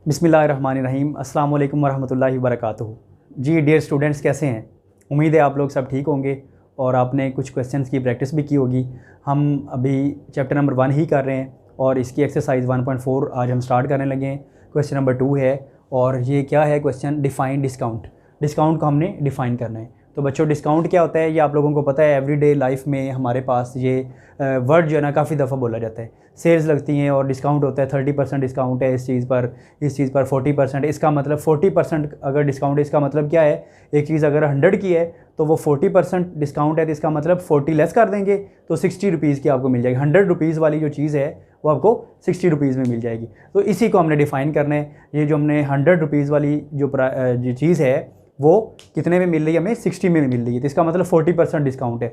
बिस्मिल्लाहिर्रहमानिर्रहीम। अस्सलाम वालेकुम वरहमतुल्लाहि वबरकातुहू। जी डियर स्टूडेंट्स, कैसे हैं? उम्मीद है आप लोग सब ठीक होंगे और आपने कुछ क्वेश्चंस की प्रैक्टिस भी की होगी। हम अभी चैप्टर नंबर 1 ही कर रहे हैं और इसकी एक्सरसाइज 1.4 आज हम स्टार्ट करने लगे हैं। क्वेश्चन नंबर 2 है और ये क्या है क्वेश्चन, डिफ़ाइन डिस्काउंट। डिस्काउंट को हमने डिफ़ाइन करना है। तो बच्चों, डिस्काउंट क्या होता है ये आप लोगों को पता है। एवरीडे लाइफ में हमारे पास ये वर्ड जो है ना काफ़ी दफ़ा बोला जाता है। सेल्स लगती हैं और डिस्काउंट होता है, 30% डिस्काउंट है इस चीज़ पर 40%। इसका मतलब 40% अगर डिस्काउंट है, इसका मतलब क्या है, एक चीज़ अगर 100 की है तो वो 40% डिस्काउंट है तो इसका मतलब 40 लेस कर देंगे तो 60 रुपीज़ की आपको मिल जाएगी। 100 रुपीज़ वाली जो चीज़ है वो आपको 60 रुपीज़ में मिल जाएगी। तो इसी को हमने डिफ़ाइन करना है। ये जो हमने 100 रुपीज़ वाली जो चीज़ है वो कितने में मिल रही है, हमें 60 में मिल रही है, तो इसका मतलब 40% डिस्काउंट है।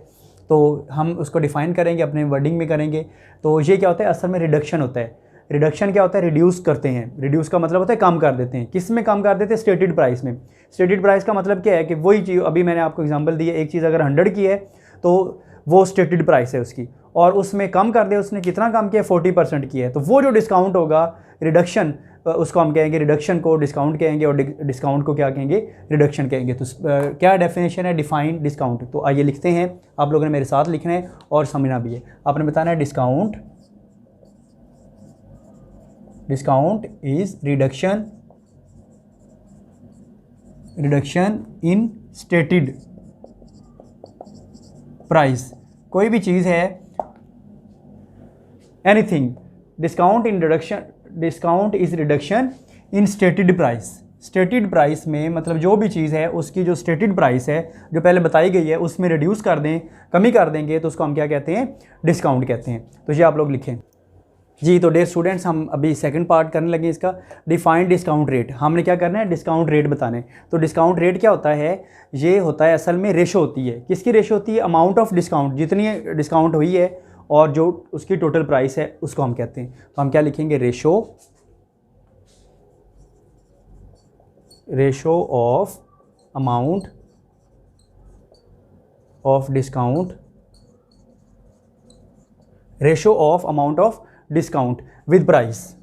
तो हम उसको डिफ़ाइन करेंगे, अपने वर्डिंग में करेंगे। तो ये क्या होता है, असल में रिडक्शन होता है। रिडक्शन क्या होता है, रिड्यूस करते हैं। रिड्यूस का मतलब होता है कम कर देते हैं। किस में कम कर देते हैं? स्टेटेड प्राइस में। स्टेटेड प्राइस का मतलब क्या है कि वही चीज़, अभी मैंने आपको एग्जांपल दी है, एक चीज़ अगर 100 की है तो वो स्टेटेड प्राइस है उसकी, और उसमें कम कर दे, उसने कितना कम किया, 40% की है, तो वो जो डिस्काउंट होगा, रिडक्शन, उसको हम कहेंगे, रिडक्शन को डिस्काउंट कहेंगे और डिस्काउंट को क्या कहेंगे, रिडक्शन कहेंगे। तो क्या डेफिनेशन है डिफाइन डिस्काउंट? तो आइए लिखते हैं, आप लोगों ने मेरे साथ लिखना है और समझना भी है। आपने बताना है discount is reduction in stated price. कोई भी चीज़ है, anything, discount is reduction in stated price. Stated price में मतलब जो भी चीज़ है उसकी जो स्टेटेड प्राइस है जो पहले बताई गई है उसमें रिड्यूस कर दें, कमी कर देंगे, तो उसको हम क्या कहते हैं, डिस्काउंट कहते हैं। तो ये आप लोग लिखें जी। तो डियर स्टूडेंट्स, हम अभी सेकंड पार्ट करने लगे इसका, डिफाइंड डिस्काउंट रेट। हमने क्या करना है, डिस्काउंट रेट बताने। तो डिस्काउंट रेट क्या होता है, ये होता है असल में रेशो होती है। किसकी रेशो होती है? अमाउंट ऑफ डिस्काउंट, जितनी डिस्काउंट हुई है और जो उसकी टोटल प्राइस है उसको हम कहते हैं। तो हम क्या लिखेंगे, ratio of amount of discount, ratio of amount of discount with price.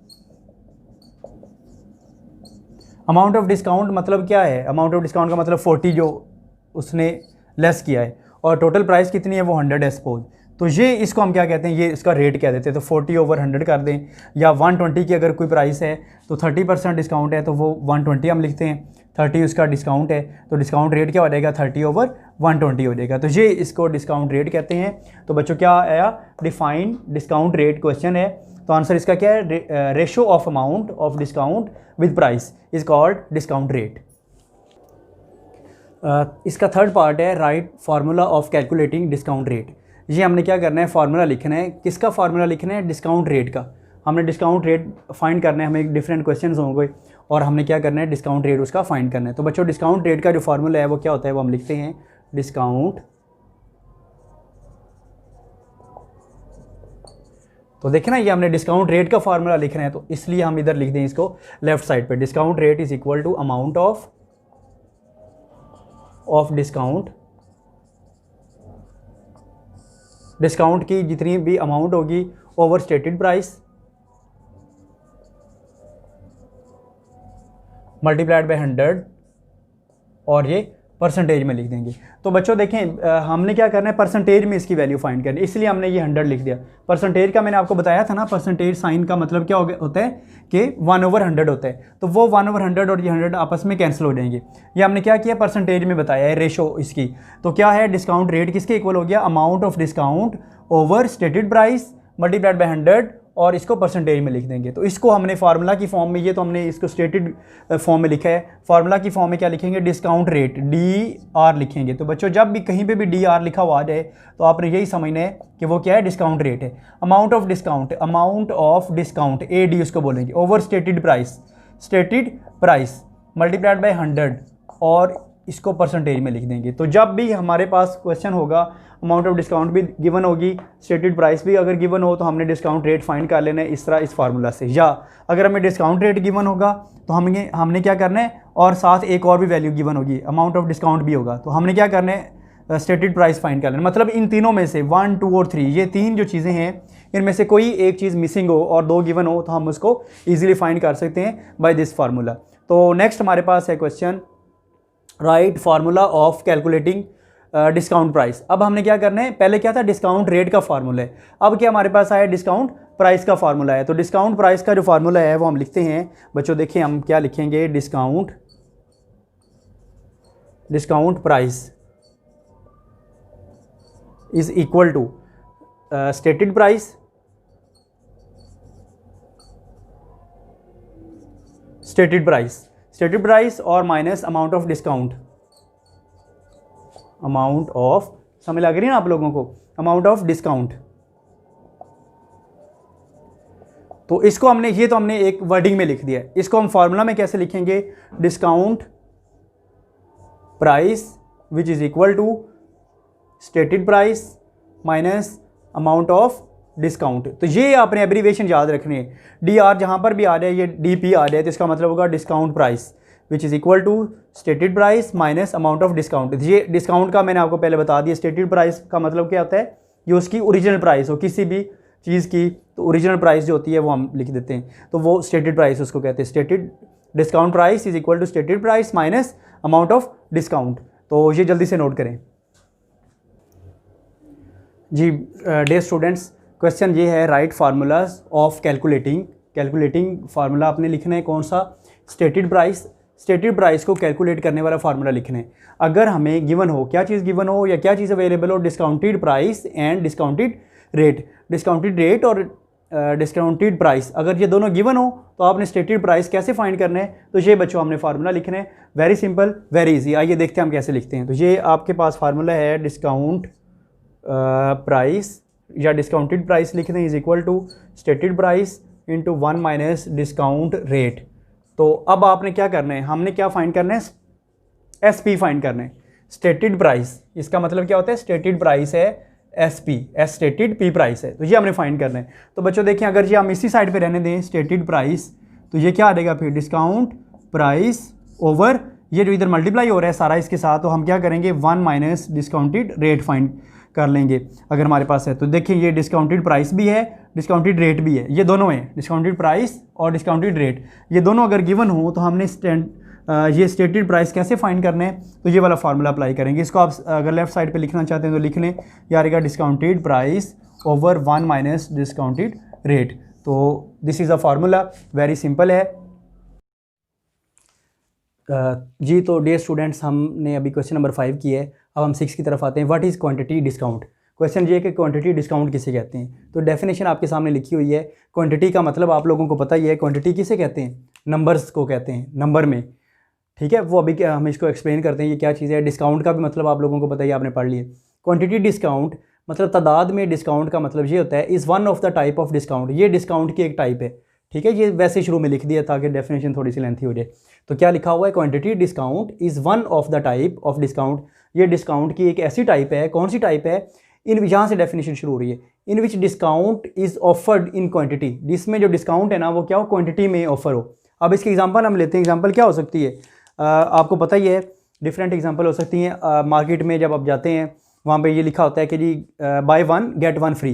Amount of discount मतलब क्या है? अमाउंट ऑफ डिस्काउंट का मतलब 40 जो उसने लेस किया है और टोटल प्राइस कितनी है, वो 100 है सपोज। तो ये इसको हम क्या कहते हैं, ये इसका रेट कह देते हैं। तो 40/100 कर दें, या 120 की अगर कोई प्राइस है तो 30% डिस्काउंट है तो वो 120 हम लिखते हैं। 30 उसका डिस्काउंट है तो डिस्काउंट रेट क्या हो जाएगा, 30/120 हो जाएगा। तो ये इसको डिस्काउंट रेट कहते हैं। तो बच्चों क्या आया, डिफाइन डिस्काउंट रेट क्वेश्चन है। तो आंसर इसका क्या है, ratio of amount of discount with price is called discount rate. इसका थर्ड पार्ट है right formula of calculating discount rate. ये हमने क्या करना है, फार्मूला लिखना है। किसका फार्मूला लिखना है, डिस्काउंट रेट का। हमने डिस्काउंट रेट फाइंड करना है, हमें डिफरेंट क्वेश्चंस होंगे और हमने क्या करना है, डिस्काउंट रेट उसका फाइंड करना है। तो बच्चों, डिस्काउंट रेट का जो फार्मूला है वो क्या होता है, वो हम लिखते हैं डिस्काउंट। तो देखें ना, ये हमने डिस्काउंट रेट का फार्मूला लिखना है तो इसलिए हम इधर लिख दें इसको लेफ्ट साइड पे। Discount rate is equal to amount of discount. Discount की जितनी भी अमाउंट होगी over stated price multiplied by 100 और ये परसेंटेज में लिख देंगे। तो बच्चों देखें, हमने क्या करना है, परसेंटेज में इसकी वैल्यू फाइंड करनी है, इसलिए हमने ये 100 लिख दिया। परसेंटेज का मैंने आपको बताया था ना, परसेंटेज साइन का मतलब क्या होता है कि 1/100 होता है। तो वो 1/100 और ये 100 आपस में कैंसिल हो जाएंगे। ये हमने क्या किया, परसेंटेज में बताया है रेशो इसकी। तो क्या है, डिस्काउंट रेट किसके इक्वल हो गया, amount of discount over stated price multiplied by 100 और इसको परसेंटेज में लिख देंगे। तो इसको हमने फार्मूला की फॉर्म में, ये तो हमने इसको स्टेटेड फॉर्म में लिखा है, फार्मूला की फॉर्म में क्या लिखेंगे, डिस्काउंट रेट DR लिखेंगे। तो बच्चों, जब भी कहीं पे भी DR लिखा हुआ आ जाए तो आपने यही समझना है कि वो क्या है, डिस्काउंट रेट है। अमाउंट ऑफ डिस्काउंट AD उसको बोलेंगे, over stated price multiplied by 100 और इसको परसेंटेज में लिख देंगे। तो जब भी हमारे पास क्वेश्चन होगा, अमाउंट ऑफ डिस्काउंट भी गिवन होगी, स्टेटेड प्राइस भी अगर गिवन हो, तो हमने डिस्काउंट रेट फाइंड कर लेना है इस तरह, इस फार्मूला से। या अगर हमें डिस्काउंट रेट गिवन होगा तो हमने क्या करना है, और साथ एक और भी वैल्यू गिवन होगी, अमाउंट ऑफ डिस्काउंट भी होगा, तो हमने क्या करना है, स्टेटेड प्राइस फाइंड कर लेना। मतलब इन तीनों में से 1, 2 और 3, ये तीन जो चीज़ें हैं इनमें से कोई एक चीज़ मिसिंग हो और 2 गिवन हो तो हम उसको ईजिली फाइंड कर सकते हैं बाय दिस फार्मूला। तो नेक्स्ट हमारे पास है question, right formula of calculating discount price. अब हमने क्या करना है, पहले क्या था डिस्काउंट रेट का फार्मूला है, अब क्या हमारे पास आया डिस्काउंट प्राइस का फार्मूला है। तो डिस्काउंट प्राइस का जो फार्मूला है वो हम लिखते हैं बच्चों, देखिए हम क्या लिखेंगे, discount price is equal to stated price और माइनस अमाउंट ऑफ डिस्काउंट, समझ लग रही है ना आप लोगों को, अमाउंट ऑफ डिस्काउंट। तो इसको हमने एक वर्डिंग में लिख दिया, इसको हम फॉर्मूला में कैसे लिखेंगे, discount price which is equal to stated price minus amount of discount. तो ये आपने एब्रीवेशन याद रखनी है, DR जहाँ पर भी आ जाए, ये DP आ जाए तो इसका मतलब होगा discount price which is equal to stated price minus amount of discount. ये डिस्काउंट का मैंने आपको पहले बता दिया, स्टेटेड प्राइस का मतलब क्या होता है, ये उसकी ओरिजिनल प्राइस हो किसी भी चीज़ की, तो ओरिजिनल प्राइस जो होती है वो हम लिख देते हैं, तो वो स्टेटेड प्राइस उसको कहते हैं। Stated discount price is equal to stated price minus amount of discount. तो ये जल्दी से नोट करें जी। डियर स्टूडेंट्स, क्वेश्चन ये है, right formulas of calculating formula आपने लिखना है कौन सा, स्टेटेड प्राइस को कैलकुलेट करने वाला फार्मूला लिखना है। अगर हमें गिवन हो, क्या चीज़ गिवन हो या क्या चीज़ अवेलेबल हो, discounted price and discounted rate और डिस्काउंटेड प्राइस, अगर ये दोनों गिवन हो तो आपने स्टेटेड प्राइस कैसे फाइंड करना है, तो ये बच्चों हमने फार्मूला लिखना है, वेरी सिंपल वेरी इजी। आइए देखते हैं हम कैसे लिखते हैं। तो ये आपके पास फार्मूला है, डिस्काउंट प्राइस या डिस्काउंटेड प्राइस लिखते हैं is equal to stated price into 1 minus discount rate. तो अब आपने क्या करना है, हमने क्या फाइंड करना है, SP फाइंड करना है, स्टेटेड प्राइस, इसका मतलब क्या होता है, स्टेटेड प्राइस है SP, स्टेटेड P प्राइस है, तो ये हमने फाइंड करना है। तो बच्चों देखें, अगर ये हम इसी साइड पे रहने दें स्टेटेड प्राइस, तो ये क्या आ जाएगा फिर, डिस्काउंट प्राइस ओवर ये जो इधर मल्टीप्लाई हो रहा है सारा इसके साथ, तो हम क्या करेंगे 1 माइनस डिस्काउंटेड रेट फाइंड कर लेंगे अगर हमारे पास है। तो देखिए ये डिस्काउंटेड प्राइस भी है, डिस्काउंटेड रेट भी है, ये दोनों हैं, डिस्काउंटेड प्राइस और डिस्काउंटेड रेट, ये दोनों अगर गिवन हो तो हमने ये स्टेटेड प्राइस कैसे फाइंड करना है, तो ये वाला फार्मूला अप्लाई करेंगे। इसको आप अगर लेफ्ट साइड पे लिखना चाहते हैं तो लिख लें, यार का discounted price over 1 minus discounted rate. तो this is a formula, very simple है जी। तो डियर स्टूडेंट्स, हमने अभी क्वेश्चन नंबर 5 किया है, अब हम 6 की तरफ आते हैं। What is quantity discount. Question ये है कि क्वांटिटी डिस्काउंट किसे कहते हैं। तो डेफिनेशन आपके सामने लिखी हुई है। क्वांटिटी का मतलब आप लोगों को पता ही है, क्वांटिटी किसे कहते हैं, नंबर्स को कहते हैं, नंबर में, ठीक है। वो अभी क्या हम इसको एक्सप्लेन करते हैं ये क्या चीज़ है। डिस्काउंट का भी मतलब आप लोगों को पता ही, आपने पढ़ लिया। क्वांटिटी डिस्काउंट मतलब तादाद में डिस्काउंट का मतलब ये होता है, is one of the type of discount, ये डिस्काउंट की एक टाइप है, ठीक है। ये वैसे शुरू में लिख दिया ताकि डेफिनेशन थोड़ी सी लेंथी हो जाए। तो क्या लिखा हुआ है, quantity discount is one of the type of discount, ये डिस्काउंट की एक ऐसी टाइप है। कौन सी टाइप है, इन यहाँ से डेफिनेशन शुरू हो रही है, in which discount is offered in quantity, जिसमें जो डिस्काउंट है ना वो क्या हो, क्वांटिटी में ऑफर हो। अब इसकी एग्जांपल हम लेते हैं। एग्जांपल क्या हो सकती है, आपको पता ही है, डिफरेंट एग्जांपल हो सकती हैं। मार्केट में जब आप जाते हैं वहाँ पे ये लिखा होता है कि जी बाय 1 गेट 1 फ्री,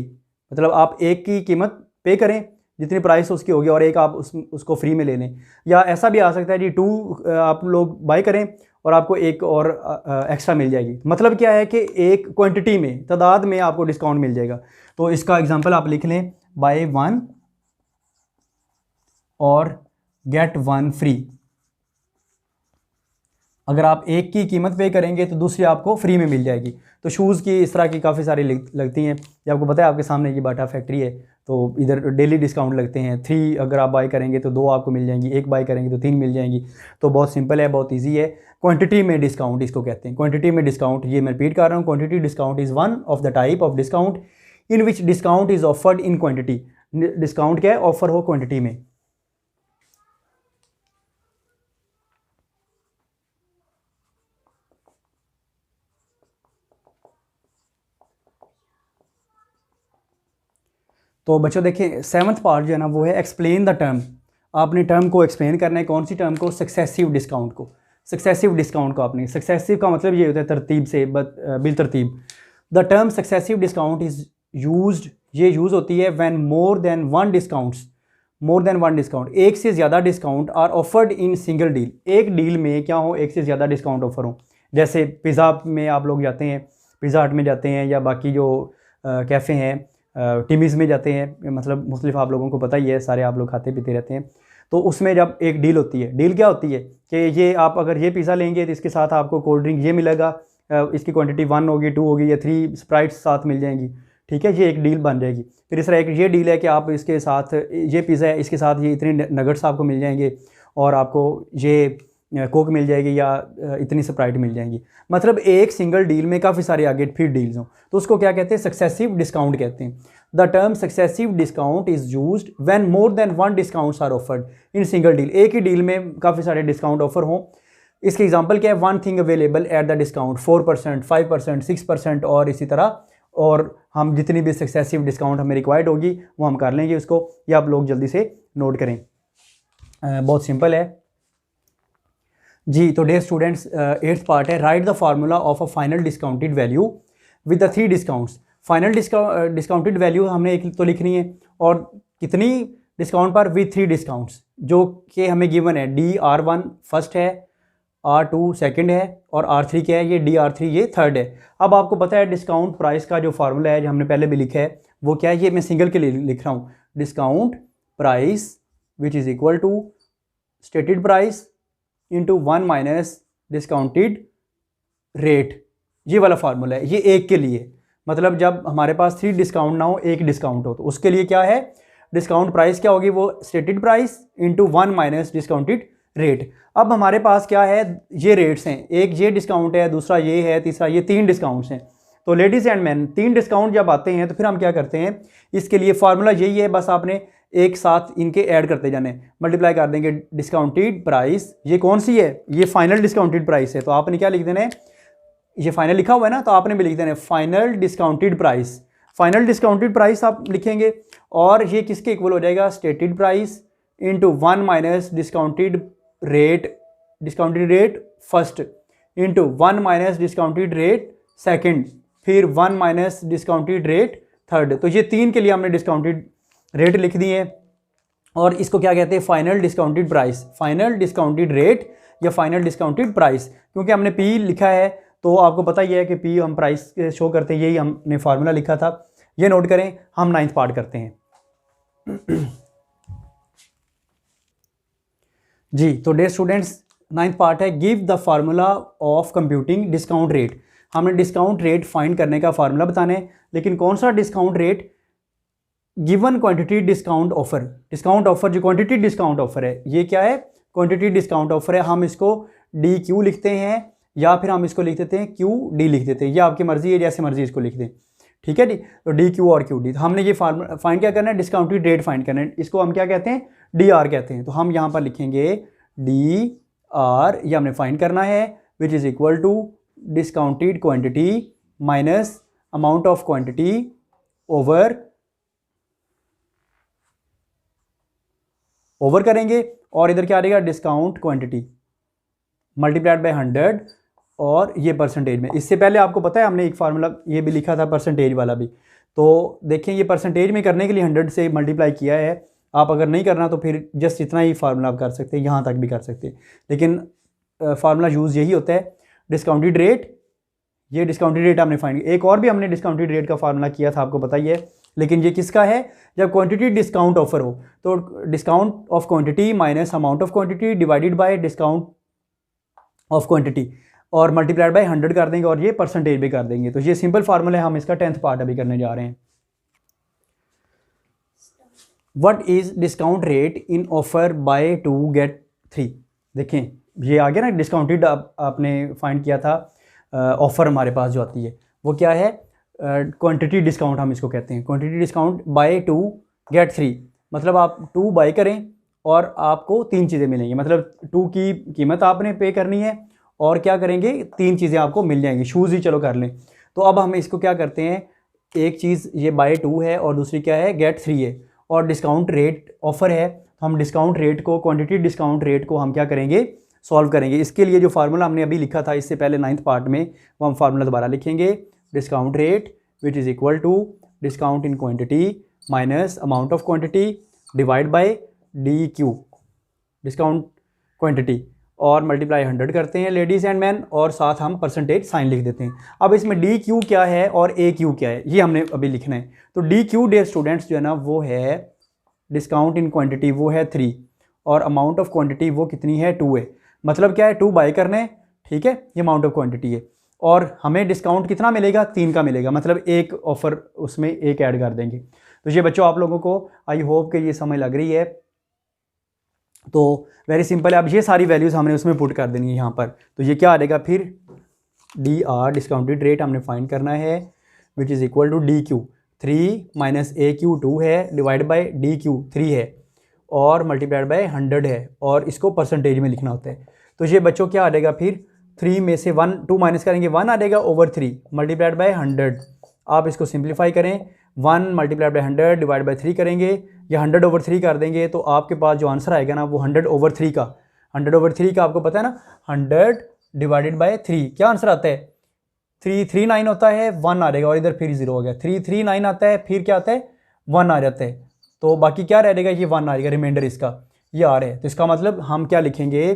मतलब आप एक की कीमत पे करें जितनी प्राइस उसकी होगी और एक आप उसको फ्री में ले लें। या ऐसा भी आ सकता है जी 2 आप लोग बाय करें और आपको एक और एक्स्ट्रा मिल जाएगी। मतलब क्या है कि एक क्वांटिटी में, तादाद में आपको डिस्काउंट मिल जाएगा। तो इसका एग्जांपल आप लिख लें, बाय 1 और गेट 1 फ्री। अगर आप एक की कीमत पे करेंगे तो दूसरी आपको फ्री में मिल जाएगी। तो शूज़ की इस तरह की काफ़ी सारी लगती हैं। ये आपको पता है, आपके सामने ये बाटा फैक्ट्री है, तो इधर डेली डिस्काउंट लगते हैं। 3 अगर आप बाय करेंगे तो 2 आपको मिल जाएंगी, 1 बाय करेंगे तो 3 मिल जाएंगी। तो बहुत सिंपल है, बहुत ईजी है। क्वांटिटी में डिस्काउंट इसको कहते हैं, क्वांटिटी में डिस्काउंट। ये मैं रिपीट कर रहा हूँ, quantity discount is one of the type of discount in which discount is offered in quantity. Discount क्या है, ऑफर हो क्वान्टिटी में। तो बच्चों देखिए 7th पार्ट जो है ना वो है एक्सप्लेन द टर्म। आपने टर्म को एक्सप्लेन करना है, कौन सी टर्म को, सक्सेसिव डिस्काउंट को। सक्सेसिव डिस्काउंट को आपने, सक्सेसिव का मतलब ये होता है तरतीब से, बिल तरतीब। The term successive discount is used ये यूज़ होती है when more than one discount, एक से ज़्यादा discount are offered in single deal. एक डील में क्या हो, एक से ज़्यादा डिस्काउंट ऑफर हो। जैसे पिज़्ज़ा में आप लोग जाते हैं, पिज़्ज़ा हट में जाते हैं, या बाकी जो कैफ़े हैं टिमीज़ में जाते हैं, मतलब मुख्तलिफ आप लोगों को पता ही है, सारे आप लोग खाते पीते रहते हैं। तो उसमें जब एक डील होती है, डील क्या होती है कि ये आप अगर ये पिज़्ज़ा लेंगे तो इसके साथ आपको कोल्ड ड्रिंक ये मिलेगा, इसकी क्वांटिटी 1 होगी, 2 होगी, या 3 स्प्राइट्स साथ मिल जाएंगी। ठीक है, ये एक डील बन जाएगी। फिर इस तरह एक ये डील है कि आप इसके साथ ये पिज़्ज़ा है, इसके साथ ये इतने नगट्स आपको मिल जाएंगे, और आपको ये कोक मिल जाएगी, या इतनी स्प्राइट मिल जाएंगी। मतलब एक सिंगल डील में काफ़ी सारे आगे फिर डील्स हों, तो उसको क्या कहते हैं, सक्सेसिव डिस्काउंट कहते हैं। The term successive discount is used when more than one discounts are offered in single deal. एक ही डील में काफ़ी सारे डिस्काउंट ऑफर हों। इसके एग्जांपल क्या है, one thing available at the discount 4%, 5%, 6%, और इसी तरह, और हम जितनी भी सक्सेसिव डिस्काउंट हमें रिक्वायर्ड होगी वो हम कर लेंगे उसको। ये आप लोग जल्दी से नोट करें, बहुत सिंपल है जी। तो डियर स्टूडेंट्स, 8th पार्ट है, right the formula of a final discounted value with the 3 discounts. Final discounted value हमने एक तो लिखनी है, और कितनी डिस्काउंट पर, विद 3 डिस्काउंट्स, जो कि हमें गिवन है। DR1 फर्स्ट है, R2 सेकंड है, और R3 क्या है, ये DR3 ये थर्ड है। अब आपको पता है डिस्काउंट प्राइस का जो फार्मूला है, जो हमने पहले भी लिखा है, वो क्या है, ये मैं सिंगल के लिए लिख रहा हूँ। Discount price which is equal to stated price into 1 minus discounted rate. ये वाला फार्मूला है, ये एक के लिए, मतलब जब हमारे पास 3 डिस्काउंट ना हो, एक डिस्काउंट हो, तो उसके लिए क्या है, डिस्काउंट प्राइस क्या होगी, वो stated price into 1 minus discounted rate. अब हमारे पास क्या है, ये रेट्स हैं, एक ये डिस्काउंट है, दूसरा ये है, तीसरा ये, 3 डिस्काउंट्स हैं। तो लेडीज एंड मैन, 3 डिस्काउंट जब आते हैं तो फिर हम क्या करते हैं, इसके लिए फार्मूला यही है, बस आपने एक साथ इनके ऐड करते जाने, मल्टीप्लाई कर देंगे। डिस्काउंटेड प्राइस ये कौन सी है, ये फाइनल डिस्काउंटेड प्राइस है, तो आपने क्या लिख देना है, ये फाइनल लिखा हुआ है ना, तो आपने भी लिख देना है final discounted price. Final discounted price आप लिखेंगे, और ये किसके इक्वल हो जाएगा, stated price into 1 minus discounted rate first, into 1 minus discounted rate second, फिर 1 माइनस डिस्काउंटेड रेट थर्ड। तो ये 3 के लिए हमने डिस्काउंटेड रेट लिख दिए, और इसको क्या कहते हैं, final discounted price, final discounted rate या फाइनल डिस्काउंटेड प्राइस। क्योंकि हमने पी लिखा है, तो आपको पता ही है कि पी हम प्राइस शो करते हैं, यही हमने फार्मूला लिखा था। ये नोट करें। हम 9th पार्ट करते हैं जी। तो डियर स्टूडेंट्स, 9th पार्ट है, give the formula of computing discount rate. हमने डिस्काउंट रेट फाइंड करने का फार्मूला बताना है, लेकिन कौन सा discount rate, given quantity discount offer. Discount offer जो क्वांटिटी डिस्काउंट ऑफर है, ये क्या है, क्वांटिटी डिस्काउंट ऑफर है। हम इसको DQ लिखते हैं, या फिर हम इसको लिख देते हैं QD लिख देते हैं, ये आपकी मर्जी है, जैसे मर्जी इसको लिख दें। ठीक है जी। तो DQ और QD, तो हमने ये फाइंड क्या करना है, डिस्काउंटेड रेट फाइंड करना है। इसको हम क्या कहते हैं, DR कहते हैं। तो हम यहाँ पर लिखेंगे DR, ये हमने फाइंड करना है, which is equal to discounted quantity minus amount of quantity over करेंगे, और इधर क्या आ जाएगा, डिस्काउंट क्वांटिटी मल्टीप्लाइड बाय 100, और ये परसेंटेज में। इससे पहले आपको पता है हमने एक फार्मूला ये भी लिखा था परसेंटेज वाला भी, तो देखें ये परसेंटेज में करने के लिए 100 से मल्टीप्लाई किया है। आप अगर नहीं करना तो फिर जस्ट इतना ही फार्मूला आप कर सकते हैं, यहाँ तक भी कर सकते हैं, लेकिन फार्मूला यूज़ यही होता है। डिस्काउंटेड रेट, ये डिस्काउंटेड रेट हमने फाइंड, एक और भी हमने डिस्काउंटेड रेट का फार्मूला किया था, आपको पता ही है, लेकिन ये किसका है, जब क्वांटिटी डिस्काउंट ऑफर हो, तो discount of quantity minus amount of quantity divided by discount of quantity, और मल्टीप्लाइड बाय 100 कर देंगे, और ये परसेंटेज भी कर देंगे। तो ये सिंपल फार्मूला है, हम इसका 10th पार्ट अभी करने जा रहे हैं। What is discount rate in offer buy 2 get 3। देखें ये आ गया ना, डिस्काउंटेड आपने फाइंड किया था। ऑफ़र हमारे पास जो आती है वो क्या है, क्वांटिटी डिस्काउंट हम इसको कहते हैं। क्वांटिटी डिस्काउंट बाय 2 गेट 3, मतलब आप 2 बाय करें और आपको 3 चीज़ें मिलेंगी, मतलब 2 की कीमत आपने पे करनी है, और क्या करेंगे, 3 चीज़ें आपको मिल जाएंगी। शूज़ ही चलो कर लें। तो अब हम इसको क्या करते हैं, एक चीज़ ये बाय 2 है, और दूसरी क्या है, गेट 3 है, और डिस्काउंट रेट ऑफ़र है। तो हम डिस्काउंट रेट को, क्वांटिटी डिस्काउंट रेट को हम क्या करेंगे, सॉल्व करेंगे। इसके लिए जो फार्मूला हमने अभी लिखा था इससे पहले 9th पार्ट में, वो हम फार्मूला दोबारा लिखेंगे। Discount rate which is equal to discount in quantity minus amount of quantity divide by D Q, discount quantity, और मल्टीप्लाई 100 करते हैं लेडीज़ एंड मैन, और साथ हम परसेंटेज साइन लिख देते हैं। अब इसमें डी क्यू क्या है और ए क्यू क्या है ये हमने अभी लिखना है। तो डी क्यू डियर स्टूडेंट्स जो है ना वो है डिस्काउंट इन क्वांटिटी वो है 3 और अमाउंट ऑफ क्वांटिटी वो कितनी है 2 है। मतलब क्या है 2 बाय करने, ठीक है, ये अमाउंट ऑफ क्वांटिटी है, और हमें डिस्काउंट कितना मिलेगा 3 का मिलेगा, मतलब एक ऑफर उसमें एक ऐड कर देंगे। तो ये बच्चों आप लोगों को आई होप कि ये समझ लग रही है। तो वेरी सिंपल है, अब ये सारी वैल्यूज़ हमने उसमें पुट कर देनी है यहाँ पर। तो ये क्या आ जाएगा फिर डी आर डिस्काउंटेड रेट हमने फाइंड करना है which is equal to D Q 3 minus A Q 2 है डिवाइड बाई डी क्यू 3 है और मल्टीप्लाइड बाय 100 है, और इसको परसेंटेज में लिखना होता है। तो ये बच्चों क्या आ जाएगा फिर 3 में से 1 2 माइनस करेंगे 1 आ जाएगा ओवर 3 मल्टीप्लाइड बाय 100। आप इसको सिंप्लीफाई करें, 1 मल्टीप्लाइड बाय 100 डिवाइड बाय 3 करेंगे या 100 ओवर 3 कर देंगे, तो आपके पास जो आंसर आएगा ना वो 100 ओवर 3 का, 100 ओवर 3 का आपको पता है ना 100 डिवाइडेड बाय 3 क्या आंसर आता है 339 होता है, 1 आ जाएगा और इधर फिर 0 हो गया, 339 आता है, फिर क्या आता है 1 आ जाता है, तो बाकी क्या रह जाएगा ये 1 आ जाएगा, रिमाइंडर इसका ये आ रहा है। तो इसका मतलब हम क्या लिखेंगे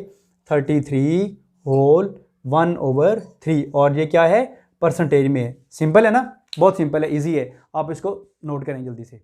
33 होल 1 ओवर 3, और ये क्या है परसेंटेज में है। सिंपल है ना, बहुत सिंपल है, इजी है, आप इसको नोट करें जल्दी से।